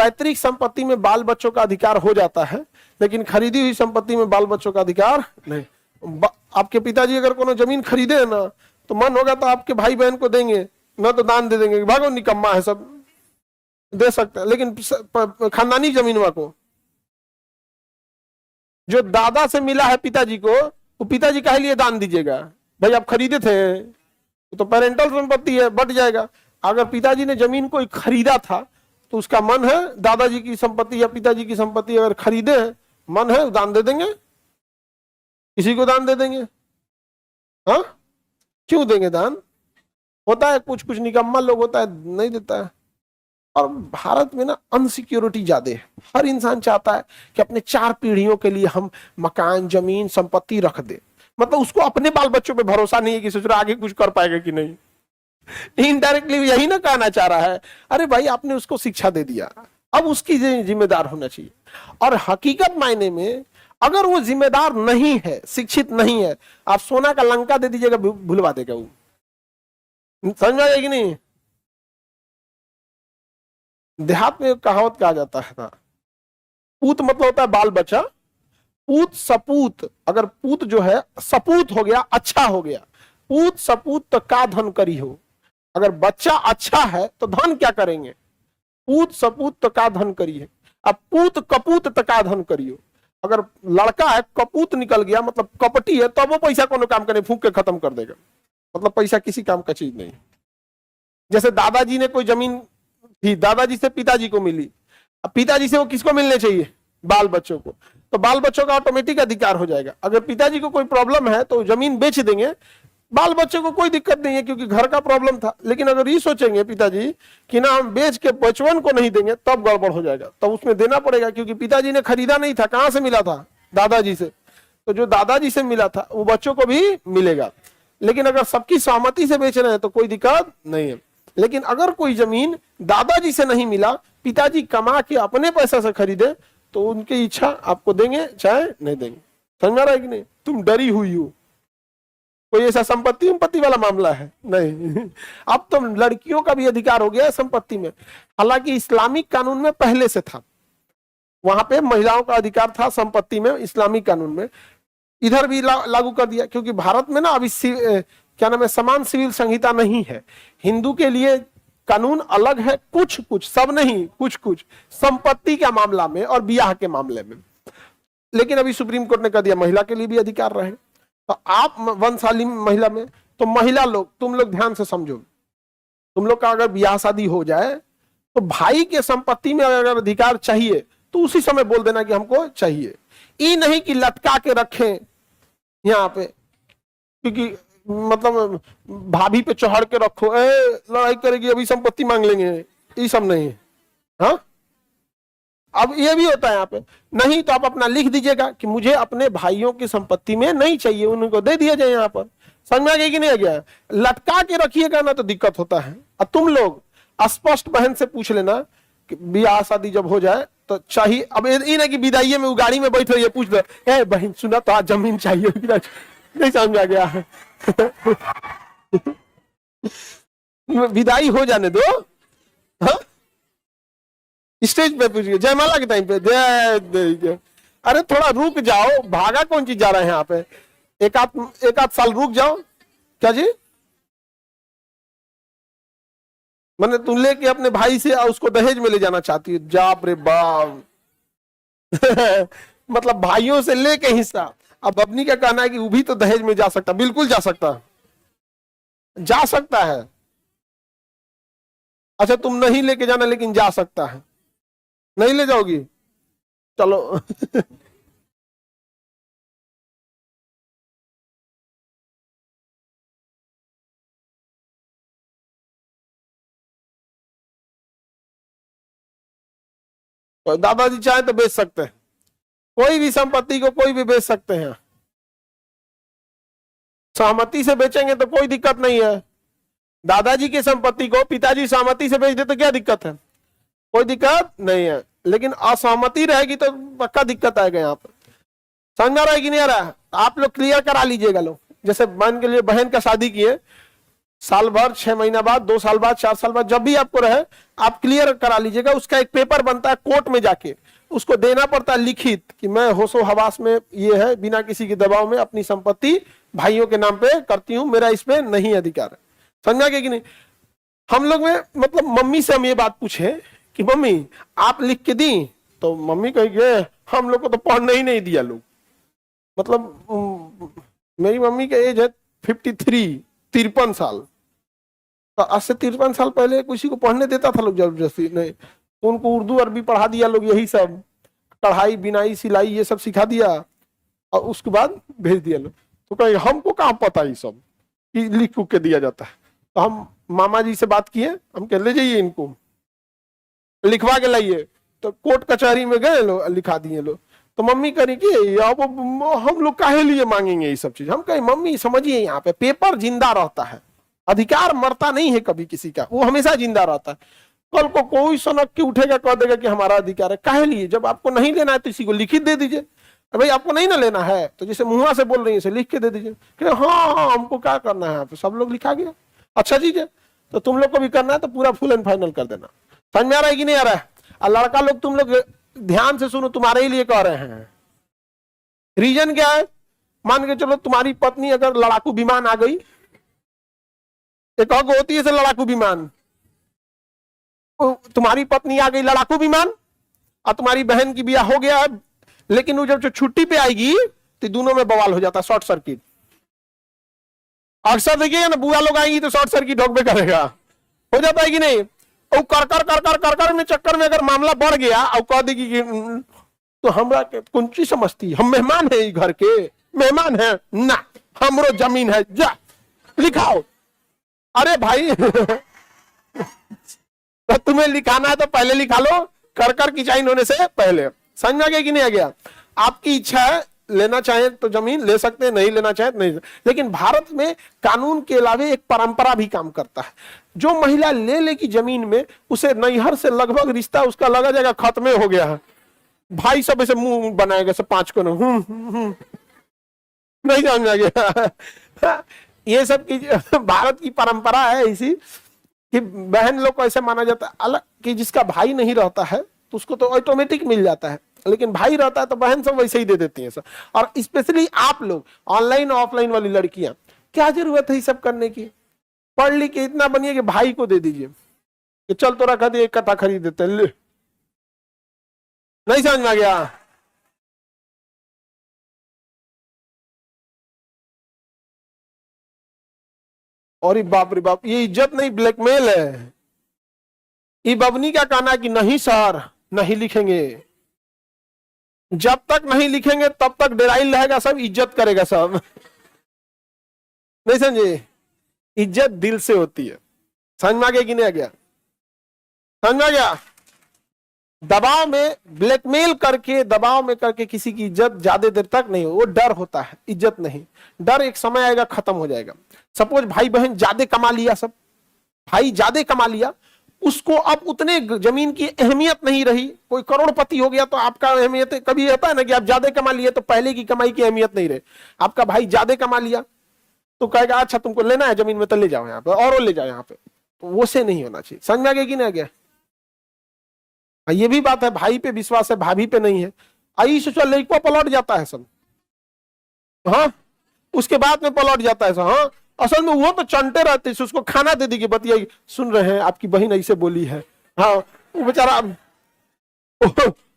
पैतृक संपत्ति में बाल बच्चों का अधिकार हो जाता है, लेकिन खरीदी हुई संपत्ति में बाल बच्चों का अधिकार नहीं। आपके पिताजी अगर कोनो जमीन खरीदे है ना, तो मन होगा तो आपके भाई बहन को देंगे, न तो दान दे देंगे, भागो निकम्मा है सब, दे सकते हैं। लेकिन खानदानी जमीन को जो दादा से मिला है पिताजी को, वो पिताजी काहे लिए दान दीजिएगा? भाई आप खरीदे थे तो पेरेंटल संपत्ति है, बट जाएगा। अगर पिताजी ने जमीन को खरीदा था तो उसका मन है दादाजी की संपत्ति या पिताजी की संपत्ति अगर खरीदे हैं, मन है दान दे देंगे, किसी को दान दे देंगे। हाँ, क्यों देंगे दान? होता है कुछ कुछ निकम्मा लोग होता है नहीं देता है। और भारत में ना अनसिक्योरिटी ज्यादा है। हर इंसान चाहता है कि अपने 4 पीढ़ियों के लिए हम मकान जमीन संपत्ति रख दे। मतलब उसको अपने बाल बच्चों पे भरोसा नहीं है कि सोच रहा आगे कुछ कर पाएगा कि नहीं। इनडायरेक्टली यही ना कहना चाह रहा है, अरे भाई आपने उसको शिक्षा दे दिया, अब उसकी जिम्मेदार होना चाहिए। और हकीकत मायने में अगर वो जिम्मेदार नहीं है, शिक्षित नहीं है, आप सोना का लंका दे दीजिएगा, भुलवा देगा वो। समझ में आएगा कि नहीं? देहात में कहावत कहा जाता है ना, पूत मतलब होता है बाल बच्चा, पूत सपूत। अगर पूत जो है सपूत हो गया, अच्छा हो गया, पूत सपूत तो का धन करी हो। अगर बच्चा अच्छा है तो धन क्या करेंगे? पूत सपूत तो का धन करी है। अब पूत कपूत तो का धन करियो। अगर लड़का है कपूत निकल गया, मतलब कपटी है, तो वो पैसा कोनो काम करे, फूंक के खत्म कर देगा। मतलब पैसा किसी काम का चीज नहीं। जैसे दादाजी ने कोई जमीन थी, दादाजी से पिताजी को मिली, अब पिताजी से वो किसको मिलने चाहिए? बाल बच्चों को। तो बाल बच्चों का ऑटोमेटिक अधिकार हो जाएगा। अगर पिताजी को कोई प्रॉब्लम है तो जमीन बेच देंगे, बाल बच्चों को कोई दिक्कत नहीं है क्योंकि घर का प्रॉब्लम था। लेकिन अगर ये सोचेंगे पिताजी कि ना हम बेच के बचवन को नहीं देंगे, तब गड़बड़ हो जाएगा। तब उसमें देना पड़ेगा क्योंकि पिताजी ने खरीदा नहीं था, कहां से मिला था? दादाजी से। तो जो दादाजी से मिला था वो बच्चों को भी मिलेगा। लेकिन अगर सबकी सहमति से बेच रहे हैं तो कोई दिक्कत नहीं है। लेकिन अगर कोई जमीन दादाजी से नहीं मिला, पिताजी कमा के अपने पैसा से खरीदे, तो उनकी इच्छा आपको देंगे चाहे नहीं देंगे। समझ आ रहा है कि नहीं? तुम डरी हुई हो, कोई ऐसा संपत्ति वाला मामला है नहीं। अब तो लड़कियों का भी अधिकार हो गया है संपत्ति में। हालांकि इस्लामिक कानून में पहले से था, वहां पे महिलाओं का अधिकार था संपत्ति में, इस्लामिक कानून में। इधर भी लागू कर दिया क्योंकि भारत में ना अभी क्या नाम है, समान सिविल संहिता नहीं है। हिंदू के लिए कानून अलग है, कुछ कुछ, सब नहीं, कुछ कुछ संपत्ति के मामला में और ब्याह के मामले में। लेकिन अभी सुप्रीम कोर्ट ने कह दिया महिला के लिए भी अधिकार रहे। तो आप वंशाली महिला में, तो महिला लोग, तुम लोग ध्यान से समझो, तुम लोग का अगर ब्याह शादी हो जाए तो भाई के संपत्ति में अगर अधिकार चाहिए तो उसी समय बोल देना कि हमको चाहिए। ये नहीं कि लटका के रखें यहाँ पे, क्योंकि मतलब भाभी पे चढ़ के रखो, लड़ाई करेगी अभी संपत्ति मांग लेंगे, ये सब नहीं है। हाँ, अब ये भी होता है यहाँ पे। नहीं तो आप अपना लिख दीजिएगा कि मुझे अपने भाइयों की संपत्ति में नहीं चाहिए, उनको दे दिया जाए। यहाँ पर समझ में आ गया कि नहीं आ गया? लटका के रखिएगा ना तो दिक्कत होता है। अब तुम लोग स्पष्ट बहन से पूछ लेना कि ब्याह शादी जब हो जाए तो चाहिए। अब ये ना कि विदाई में गाड़ी में बैठ रही है, पूछ लो, ए बहन सुना तो आज जमीन चाहिए, नहीं समझ आ गया है? विदाई हो जाने दो। हाँ, स्टेज पे पूछिए जयमाला के टाइम पे, जय, अरे थोड़ा रुक जाओ, भागा कौन चीज जा रहे हैं यहाँ पे? एक आध साल रुक जाओ। क्या जी? मैंने तुम लेके अपने भाई से उसको दहेज में ले जाना चाहती है? जाप रे बाप। मतलब भाइयों से लेके हिस्सा। अब अपनी क्या कहना है कि वो भी तो दहेज में जा सकता? बिल्कुल जा सकता, जा सकता है। अच्छा तुम नहीं लेके जाना लेकिन जा सकता है, नहीं ले जाओगी? चलो। दादाजी चाहे तो बेच सकते हैं, कोई भी संपत्ति को कोई भी बेच सकते हैं। सहमति से बेचेंगे तो कोई दिक्कत नहीं है। दादाजी की संपत्ति को पिताजी सहमति से बेच दे तो क्या दिक्कत है? कोई दिक्कत नहीं है। लेकिन असहमति रहेगी तो पक्का दिक्कत आएगा यहाँ पर। समझ आ रहा है कि नहीं आ रहा है? आप लोग क्लियर करा लीजिएगा। लोग जैसे मान के लिए बहन का शादी किए, साल भर, 6 महीना बाद, 2 साल बाद, 4 साल बाद, जब भी आपको रहे आप क्लियर करा लीजिएगा। उसका एक पेपर बनता है कोर्ट में जाके, उसको देना पड़ता है लिखित कि मैं होशो हवास में ये है, बिना किसी के दबाव में अपनी संपत्ति भाइयों के नाम पे करती हूं, मेरा इसमें नहीं अधिकार है। समझा गया कि नहीं? हम लोग में मतलब मम्मी से हम ये बात पूछे कि मम्मी आप लिख के दी, तो मम्मी कहेंगे हम लोग को तो पढ़ने ही नहीं दिया लोग। मतलब मेरी मम्मी का एज है 53, 53 साल। तो आज से 53 साल पहले किसी को पढ़ने देता था लोग जबरदस्ती? नहीं। तो उनको उर्दू अरबी पढ़ा दिया लोग, यही सब कढ़ाई बिनाई सिलाई ये सब सिखा दिया, और उसके बाद भेज दिया लोग। तो कहे हमको कहाँ पता ये सब कि लिख के दिया जाता है। तो हम मामा जी से बात किए, हम कह ले जाइए इनको लिखवा के लाइए। तो कोर्ट कचहरी में गए लोग, लिखा दिए लोग। तो मम्मी करी कि अब हम लोग काहे लिए मांगेंगे ये सब चीज? हम कहे मम्मी समझिए, यहाँ पे पेपर जिंदा रहता है, अधिकार मरता नहीं है कभी किसी का, वो हमेशा जिंदा रहता है। कल को कोई सनक के उठेगा, कह देगा कि हमारा अधिकार है। काहे लिए? जब आपको नहीं लेना है तो इसी को लिखित दे दीजिए। भाई आपको नहीं ना लेना है तो जैसे मुंह से बोल रही है लिख के दे दीजिए कि हाँ हमको क्या करना है, तो सब लोग लिखा गया। अच्छा चीज है, तो तुम लोग को भी करना है तो पूरा फुल एंड फाइनल कर देना। समझ में आ रहा है कि नहीं आ रहा है? और लड़का लोग तुम लोग ध्यान से सुनो, तुम्हारे ही लिए कह रहे हैं। रीजन क्या है? मान के चलो तुम्हारी पत्नी अगर लड़ाकू विमान आ गई, एक होती है लड़ाकू विमान, तुम्हारी पत्नी आ गई लड़ाकू विमान और तुम्हारी बहन की ब्याह हो गया, लेकिन वो जब छुट्टी पे आएगी तो दोनों में बवाल हो जाता है, शॉर्ट सर्किट। अक्सर देखिएगा ना, बुआ लोग आएंगी तो शॉर्ट सर्किट ढोक पे करेगा, हो जाता है कि नहीं? और कर में चक्कर में अगर मामला बढ़ गया और कह देगी कि तो हमरा कौन चीज समझती, हम मेहमान है घर के, मेहमान है ना, हमरो जमीन है, जा लिखाओ। अरे भाई तो तुम्हें लिखाना है तो पहले लिखा लो, कर की चाइन होने से पहले। समझ में आ गया कि नहीं आ गया? आपकी इच्छा है, लेना चाहे तो जमीन ले सकते हैं, नहीं लेना चाहे तो नहीं। लेकिन भारत में कानून के अलावे एक परंपरा भी काम करता है। जो महिला ले लेगी जमीन में, उसे नैहर से लगभग रिश्ता उसका लगा जाएगा खत्म हो गया है। भाई सब ऐसे मुंह बनाएगा, सब 5 को नहीं समझ में आ गया? ये सब की भारत की परंपरा है ऐसी कि बहन लोग को ऐसे माना जाता है अलग, कि जिसका भाई नहीं रहता है तो उसको तो ऑटोमेटिक मिल जाता है, लेकिन भाई रहता है तो बहन सब वैसे ही दे देती है सब। और स्पेशली आप लोग ऑनलाइन ऑफलाइन वाली लड़कियां, क्या जरूरत है ये सब करने की? पढ़ लिख के इतना बनिए कि भाई को दे दीजिए कि चल तो रखा दे, एक कट्ठा खरीद देते, ले। नहीं समझ में आ गया? और बाप रे बाप, ये इज्जत नहीं ब्लैकमेल है। ये बबनी का कहना है कि नहीं सर नहीं लिखेंगे, जब तक नहीं लिखेंगे तब तक डेराइल रहेगा, सब इज्जत करेगा सब। नहीं समझे? इज्जत दिल से होती है। समझ में आ गया कि नहीं आ गया? समझ में आ गया? दबाव में ब्लैकमेल करके, दबाव में करके किसी की इज्जत ज्यादा देर तक नहीं हो, वो डर होता है, इज्जत नहीं। डर एक समय आएगा खत्म हो जाएगा। सपोज भाई बहन ज्यादा कमा लिया, सब भाई ज्यादा कमा लिया, उसको अब उतने जमीन की अहमियत नहीं रही। कोई करोड़पति हो गया तो आपका अहमियत कभी होता है ना कि आप ज्यादा कमा लिए तो पहले की कमाई की अहमियत नहीं रहे। आपका भाई ज्यादा कमा लिया तो कहेगा अच्छा तुमको लेना है जमीन में तो ले जाओ यहाँ पे, और ले जाओ यहाँ पे, तो वो से नहीं होना चाहिए। समझ में आ गया कि नहीं आ गया? ये भी बात है, भाई पे विश्वास है, भाभी पे नहीं है। आई सोचा लड़का पलट जाता है सब, हाँ उसके बाद में पलट जाता है सब। हाँ असल में वो तो चंटे रहते, उसको खाना दे दी बतिया, सुन रहे हैं आपकी बहन ऐसे बोली है, हाँ वो बेचारा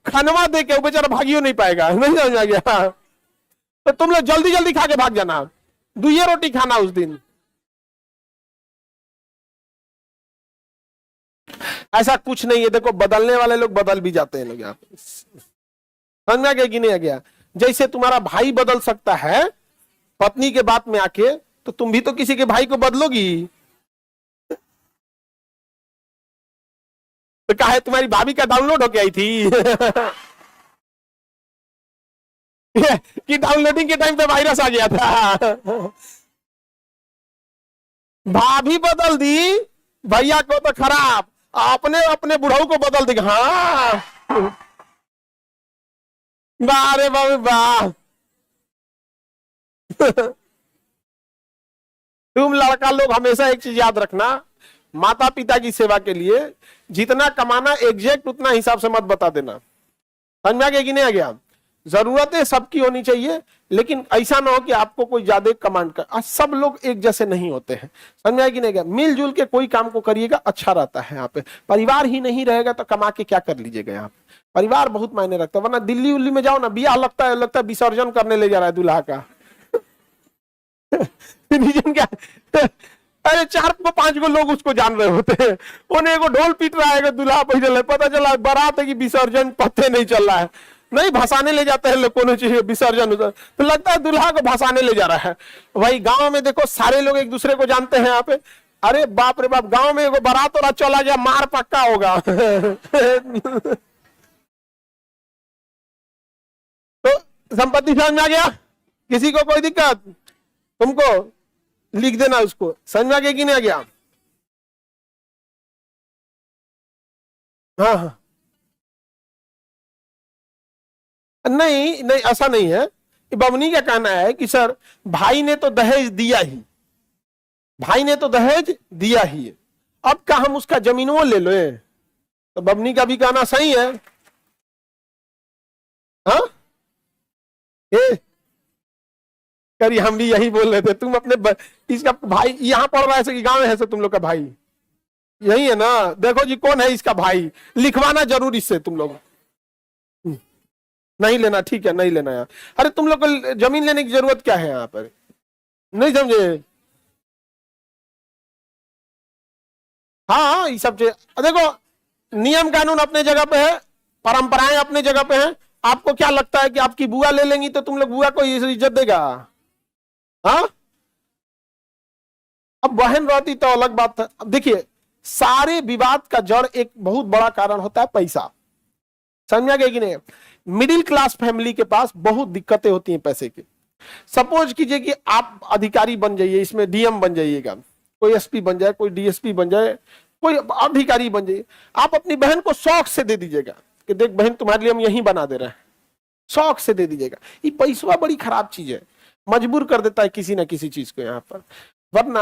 खानवा दे के वो बेचारा भागियो नहीं पाएगा। नहीं समझ आ गया? तो तुम लोग जल्दी जल्दी खा के भाग जाना, 2 रोटी खाना उस दिन। ऐसा कुछ नहीं है, देखो बदलने वाले लोग बदल भी जाते हैं लोग यहाँ पे। समझ में आ गया कि नहीं आ गया? जैसे तुम्हारा भाई बदल सकता है पत्नी के बात में आके, तो तुम भी तो किसी के भाई को बदलोगी। तो कहा है तुम्हारी भाभी का डाउनलोड होके आई थी कि डाउनलोडिंग के टाइम पे वायरस आ गया था। भाभी बदल दी, भैया को तो खराब, अपने अपने बुढ़ऊ को बदल दी। हाँ वाह रे बाबू वाह। तुम लड़का लोग हमेशा एक चीज याद रखना, माता पिता की सेवा के लिए जितना कमाना एग्जैक्ट उतना हिसाब से मत बता देना। समझ में आ गया कि नहीं आ गया? जरूरतें सबकी होनी चाहिए, लेकिन ऐसा ना हो कि आपको कोई ज्यादा कमांड कर। आज सब लोग एक जैसे नहीं होते हैं। समझ में आया कि नहीं गया? मिलजुल के कोई काम को करिएगा, अच्छा रहता है। यहाँ पे परिवार ही नहीं रहेगा तो कमा के क्या कर लीजिएगा? यहाँ पे परिवार बहुत मायने रखता है। वरना दिल्ली उल्ली में जाओ ना, बियाह लगता है विसर्जन करने ले जा रहा है दूल्हा का। रीजन क्या? अरे 4-5 को लोग उसको जान रहे होते हैं, उन्हें एगो ढोल पीट रहा है, दूल्हा पैदल है, पता चला बारात है कि विसर्जन पत्ते नहीं चल रहा है, नहीं भसाने ले जाते हैं लोग, कोनो चीज विसर्जन तो लगता है दूल्हा को भसाने ले जा रहा है। भाई गांव में देखो सारे लोग एक दूसरे को जानते हैं यहाँ पे। अरे बाप रे बाप, गांव में एगो बारात और चला गया, मार पक्का होगा। तो संपत्ति समझ में आ गया? किसी को कोई दिक्कत? तुमको लिख देना उसको। समझ में आ गया कि नहीं आ गया? हाँ हाँ, नहीं नहीं ऐसा नहीं है। बमनी का कहना है कि सर भाई ने तो दहेज दिया ही, भाई ने तो दहेज दिया ही है, अब क्या हम उसका जमीनों ले लो? तो बमनी का भी कहना सही है। हाँ ये करी, हम भी यही बोल रहे थे। तुम अपने इसका भाई यहाँ पढ़ रहा है कि गांव में है? तुम लोग का भाई यही है ना? देखो जी कौन है इसका भाई, लिखवाना जरूर इससे तुम लोग। नहीं लेना, ठीक है, नहीं लेना यार। अरे तुम लोग को जमीन लेने की जरूरत क्या है यहाँ पर? नहीं समझे? हाँ ये सब चीज देखो, नियम कानून अपने जगह पे है, परंपराएं अपने जगह पे हैं। आपको क्या लगता है कि आपकी बुआ ले लेंगी तो तुम लोग बुआ को इज्जत देगा? हाँ, अब बहन रहती तो अलग बात है। अब देखिए, सारे विवाद का जड़ एक बहुत बड़ा कारण होता है पैसा। समझा गया कि नहीं? मिडिल क्लास फैमिली के पास बहुत दिक्कतें होती हैं पैसे की। सपोज कीजिए कि आप अधिकारी बन जाइए, इसमें डीएम बन जाइएगा, कोई एसपी बन जाए, कोई डीएसपी बन जाए, कोई अधिकारी बन जाइए। आप अपनी बहन को शौक से दे दीजिएगा कि देख बहन तुम्हारे लिए हम यही बना दे रहे हैं, शौक से दे दीजिएगा। ये पैसा बड़ी खराब चीज है, मजबूर कर देता है किसी ना किसी चीज को यहाँ पर। वरना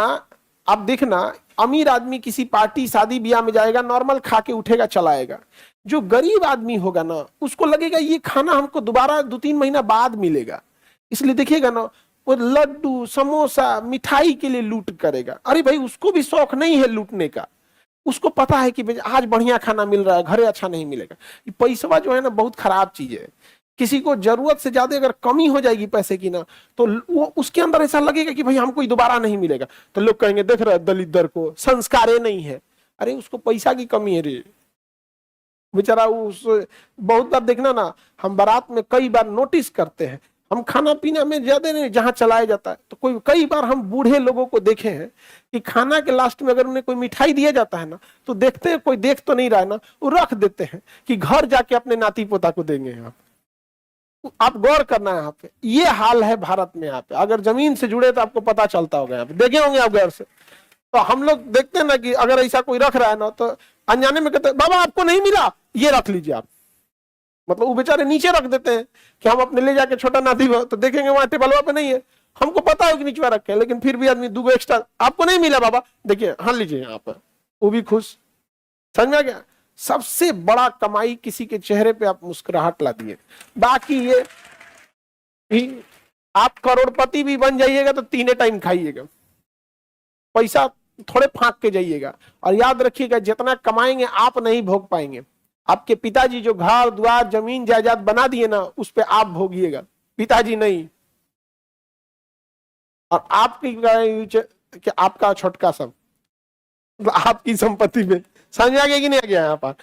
आप देखना, अमीर आदमी किसी पार्टी शादी ब्याह में जाएगा, नॉर्मल खा के उठेगा चलाएगा। जो गरीब आदमी होगा ना, उसको लगेगा ये खाना हमको दोबारा 2-3 महीना बाद मिलेगा, इसलिए देखिएगा ना वो लड्डू समोसा मिठाई के लिए लूट करेगा। अरे भाई उसको भी शौक नहीं है लूटने का, उसको पता है कि आज बढ़िया खाना मिल रहा है, घरे अच्छा नहीं मिलेगा। ये पैसा जो है ना बहुत खराब चीज है। किसी को जरूरत से ज्यादा अगर कमी हो जाएगी पैसे की ना, तो वो उसके अंदर ऐसा लगेगा कि भाई हमको दोबारा नहीं मिलेगा। तो लोग कहेंगे देख रहे दलित दर को, संस्कारे नहीं है। अरे उसको पैसा की कमी है रे बेचारा। उस बहुत बार देखना ना, हम बारात में कई बार नोटिस करते हैं, हम खाना पीना में ज्यादा नहीं जहां चलाया जाता है, तो कोई कई बार हम बूढ़े लोगों को देखे हैं कि खाना के लास्ट में अगर उन्हें कोई मिठाई दिया जाता है ना, तो देखते हैं कोई देख तो नहीं रहा है ना, वो रख देते हैं कि घर जाके अपने नाती पोता को देंगे। आप गौर करना है यहाँ पे, ये हाल है भारत में। यहाँ पे अगर जमीन से जुड़े तो आपको पता चलता होगा, यहाँ पे देखे होंगे आप गौर से। तो हम लोग देखते हैं ना कि अगर ऐसा कोई रख रहा है ना, तो अनजाने में कहते हैं बाबा आपको नहीं मिला, ये रख लीजिए आप। मतलब वो बेचारे नीचे रख देते हैं कि हम अपने ले जाके छोटा नाती, तो देखेंगे वहां टेबलवा पे नहीं है, हमको पता है कि नीचे रखे, लेकिन फिर भी आदमी 2 एक्स्ट्रा, आपको नहीं मिला बाबा, देखिए हाँ लीजिए यहाँ पर, वो भी खुश। समझ में आ गया? सबसे बड़ा कमाई किसी के चेहरे पे आप मुस्कुराहट ला दिए। बाकी ये आप करोड़पति भी बन जाइएगा तो 3 टाइम खाइएगा, पैसा थोड़े फांक के जाइएगा। और याद रखिएगा जितना कमाएंगे आप नहीं भोग पाएंगे। आपके पिताजी जो घर द्वार जमीन जायदाद बना दिए ना, उस पे आप भोगिएगा, पिताजी नहीं। और आपकी आपका छोटका सब आपकी संपत्ति में। समझ आ गया कि नहीं आ गया यहाँ पर?